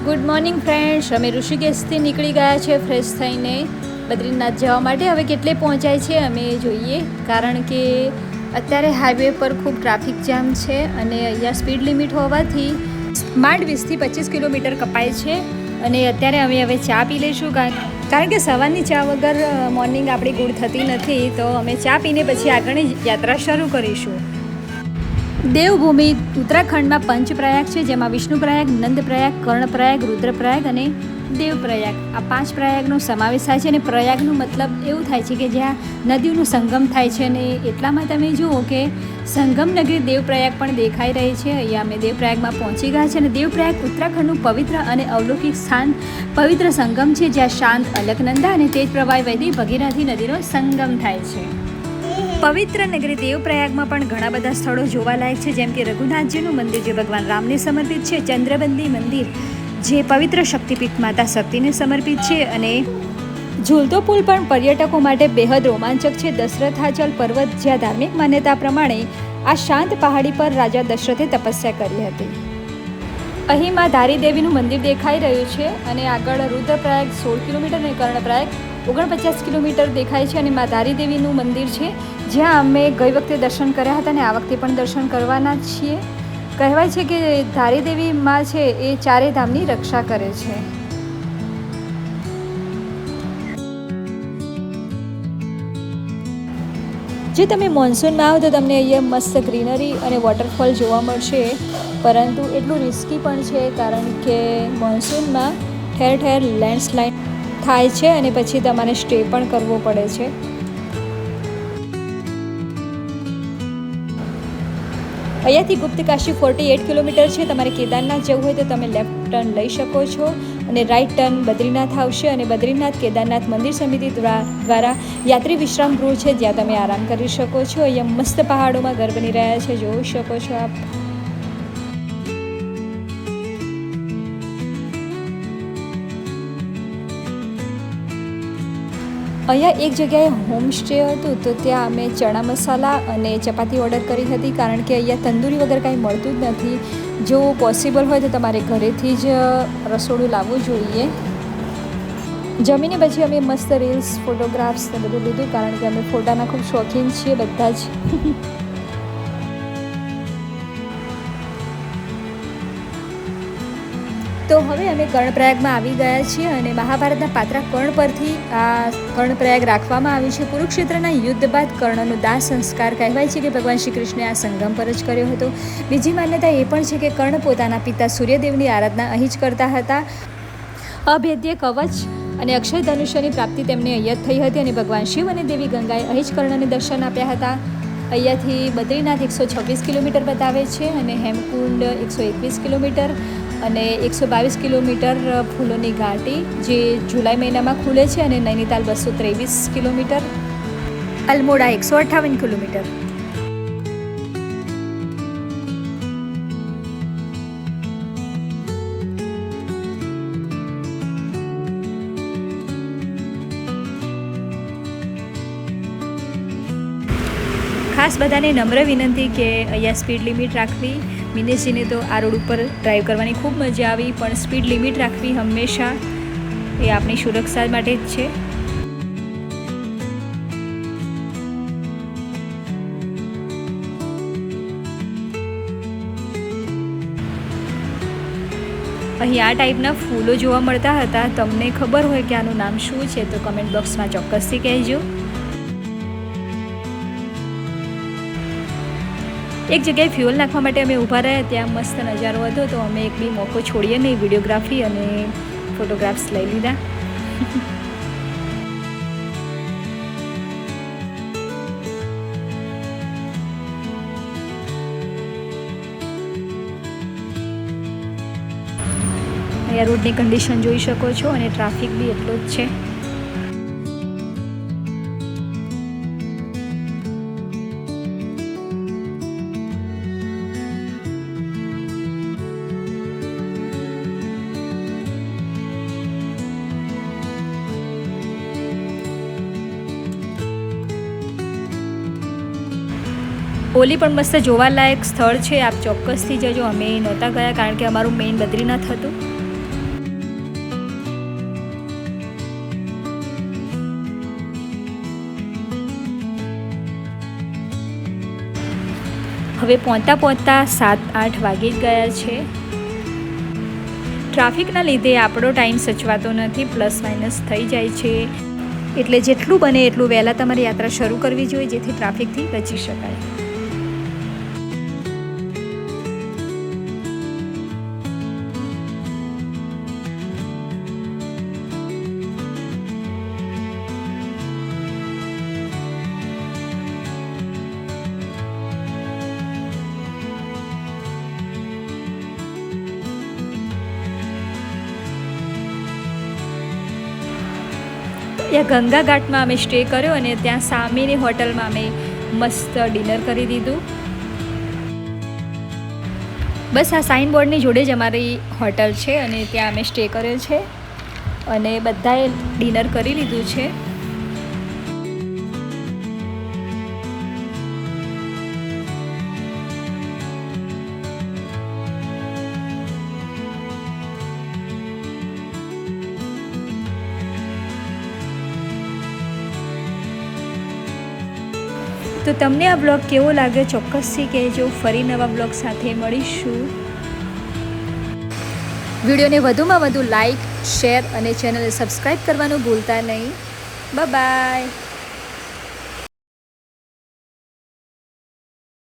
Good morning friends, અમે ઋષિકેશથી નીકળી ગયા છે ફ્રેશ થઈને બદ્રીનાથ જવા માટે. હવે કેટલે પહોંચાય છે અમે જોઈએ, કારણ કે અત્યારે હાઈવે પર ખૂબ ટ્રાફિક જામ છે અને અહીંયા સ્પીડ લિમિટ હોવાથી માંડ 20 થી 25 કિલોમીટર કપાય છે. અને અત્યારે અમે હવે ચા પી લઈશું, કારણ કે સવારની ચા વગર મોર્નિંગ આપણી ગુડ થતી નથી. તો અમે ચા પીને પછી આગળની યાત્રા શરૂ કરીશું. દેવભૂમિ ઉત્તરાખંડમાં પંચપ્રયાગ છે, જેમાં વિષ્ણુપ્રયાગ, નંદપ્રયાગ, કર્ણપ્રયાગ, રુદ્રપ્રયાગ અને દેવપ્રયાગ આ 5 પ્રયાગનો સમાવેશ થાય છે. અને પ્રયાગનું મતલબ એવું થાય છે કે જ્યાં નદીઓનો સંગમ થાય છે. અને એટલામાં તમે જુઓ કે સંગમ નગરી દેવપ્રયાગ પણ દેખાઈ રહી છે. અહીંયા અમે દેવપ્રયાગમાં પહોંચી ગયા છે. અને દેવપ્રયાગ ઉત્તરાખંડનું પવિત્ર અને અલૌકિક સ્થાન, પવિત્ર સંગમ છે, જ્યાં શાંત અલકનંદા અને તેજ પ્રવાહ વહેતી ભગીરથી નદીનો સંગમ થાય છે. પવિત્ર નગરી દેવપ્રયાગમાં પણ ઘણા બધા સ્થળો જોવાલાયક છે, જેમ કે રઘુનાથજીનું મંદિર જે ભગવાન રામને સમર્પિત છે, ચંદ્રબંદી મંદિર જે પવિત્ર શક્તિપીઠ માતા શક્તિને સમર્પિત છે, અને ઝૂલતો પુલ પણ પર્યટકો માટે બેહદ રોમાંચક છે. દશરથાચલ પર્વત, જ્યાં ધાર્મિક માન્યતા પ્રમાણે આ શાંત પહાડી પર રાજા દશરથે તપસ્યા કરી હતી. અહીં માં ધારી દેવીનું મંદિર દેખાઈ રહ્યું છે. અને આગળ રુદ્રપ્રયાગ 16 કિલોમીટર અને કર્ણપ્રયાગ 49 કિલોમીટર દેખાય છે. અને માં ધારી દેવીનું મંદિર છે, જ્યાં અમે ગઈ વખતે દર્શન કર્યા હતા અને આ વખતે પણ દર્શન કરવાના છીએ. કહેવાય છે કે ધારી દેવી માં છે એ ચારે ધામની રક્ષા કરે છે. જે તમે મોન્સૂનમાં આવો તો તમને અહીંયા મસ્ત ગ્રીનરી અને વોટરફોલ જોવા મળશે, પરંતુ એટલું રિસ્કી પણ છે, કારણ કે મોન્સૂનમાં ઠેર ઠેર લેન્ડસ્લાઇડ થાય છે અને પછી તમારે સ્ટે પણ કરવો પડે છે. અહીંયાથી ગુપ્તકાશી 48 કિલોમીટર છે. તમારે કેદારનાથ જવું હોય તો તમે લેફ્ટ ટર્ન લઈ શકો છો અને રાઈટ ટર્ન બદ્રીનાથ આવશે. અને બદ્રીનાથ કેદારનાથ મંદિર સમિતિ દ્વારા યાત્રી વિશ્રામ ગૃહ છે, જ્યાં તમે આરામ કરી શકો છો. અહીંયા મસ્ત પહાડોમાં ઘર બની રહ્યા છે, જોઈ શકો છો આપ. અહીંયા એક જગ્યાએ હોમસ્ટે હતું, તો ત્યાં અમે ચણા મસાલા અને ચપાતી ઓર્ડર કરી હતી, કારણ કે અહીંયા તંદૂરી વગર કાંઈ મળતું જ નથી. જો પોસિબલ હોય તો તમારે ઘરેથી જ રસોડું લાવવું જોઈએ. જમીને પછી અમે મસ્ત રીલ્સ, ફોટોગ્રાફ્સ ને બધું લીધું, કારણ કે અમે ફોટાના ખૂબ શોખીન છીએ બધા જ. તો હવે અમે કર્ણપ્રયાગમાં આવી ગયા છીએ. અને મહાભારતના પાત્રા કર્ણ પરથી આ કર્ણપ્રયાગ રાખવામાં આવ્યું છે. કુરુક્ષેત્રના યુદ્ધ બાદ કર્ણનો દાહ સંસ્કાર કહેવાય છે કે ભગવાન શ્રી કૃષ્ણે આ સંગમ પર જ કર્યો હતો. બીજી માન્યતા એ પણ છે કે કર્ણ પોતાના પિતા સૂર્યદેવની આરાધના અહીં જ કરતા હતા. અભેદ્ય કવચ અને અક્ષય ધનુષ્યની પ્રાપ્તિ તેમને અહીંયા થઈ હતી. અને ભગવાન શિવ અને દેવી ગંગાએ અહીં જ કર્ણને દર્શન આપ્યા હતા. અહીંયાથી બદ્રીનાથ 126 કિલોમીટર બતાવે છે, અને હેમકુંડ 121 કિલોમીટર અને 122 કિલોમીટર ફૂલોની ઘાટી જે જુલાઈ મહિનામાં ખુલે છે. અને નૈનીતાલ 223 કિલોમીટર, અલ્મોડા 158 કિલોમીટર. ખાસ બધાને નમ્ર વિનંતી કે અહીંયા સ્પીડ લિમિટ રાખવી. મિનેશજીને તો આ રોડ ઉપર ડ્રાઈવ કરવાની ખૂબ મજા આવી, પણ સ્પીડ લિમિટ રાખવી હંમેશા એ આપણી સુરક્ષા માટે જ છે. અહીં આ ટાઈપના ફૂલો જોવા મળતા હતા. તમને ખબર હોય કે આનું નામ શું છે તો કમેન્ટ બોક્સમાં ચોક્કસથી કહેજો. એક જગ્યાએ ફ્યુઅલ નાખવા માટે અમે ઊભા રહ્યા, ત્યાં મસ્ત નજારો હતો, તો અમે એક બી મોકો છોડીએ નહીં, વિડીયોગ્રાફી અને ફોટોગ્રાફ્સ લઈ લીધા. અહીંયા રોડની કન્ડિશન જોઈ શકો છો, અને ટ્રાફિક બી એટલો જ છે. ઓલી પણ મસ્ત જોવાલાયક સ્થળ છે, આપ ચોક્કસથી જજો. અમે નહોતા ગયા કારણ કે અમારું મેઇન બદ્રીનાથ હતું. હવે પહોંચતા 7-8 વાગી જ ગયા છે. ટ્રાફિકના લીધે આપણો ટાઈમ સચવાતો નથી, પ્લસ માઇનસ થઈ જાય છે. એટલે જેટલું બને એટલું વહેલાં તમારી યાત્રા શરૂ કરવી જોઈએ, જેથી ટ્રાફિકથી બચી શકાય. ત્યાં ગંગા ઘાટમાં અમે સ્ટે કર્યો અને ત્યાં સામેની હોટલમાં અમે મસ્ત ડિનર કરી દીધું. બસ આ સાઇન બોર્ડની જોડે જ અમારી હોટલ છે અને ત્યાં અમે સ્ટે કર્યો છે અને બધાએ ડિનર કરી લીધું છે. તો તમને આ બ્લોગ કેવો લાગ્યો ચોક્કસથી કહેજો. ફરી નવા બ્લોગ સાથે મળીશું. વિડીયોને વધુમાં વધુ લાઈક, શેર અને ચેનલને સબસ્ક્રાઈબ કરવાનું ભૂલતા નહીં. બાય.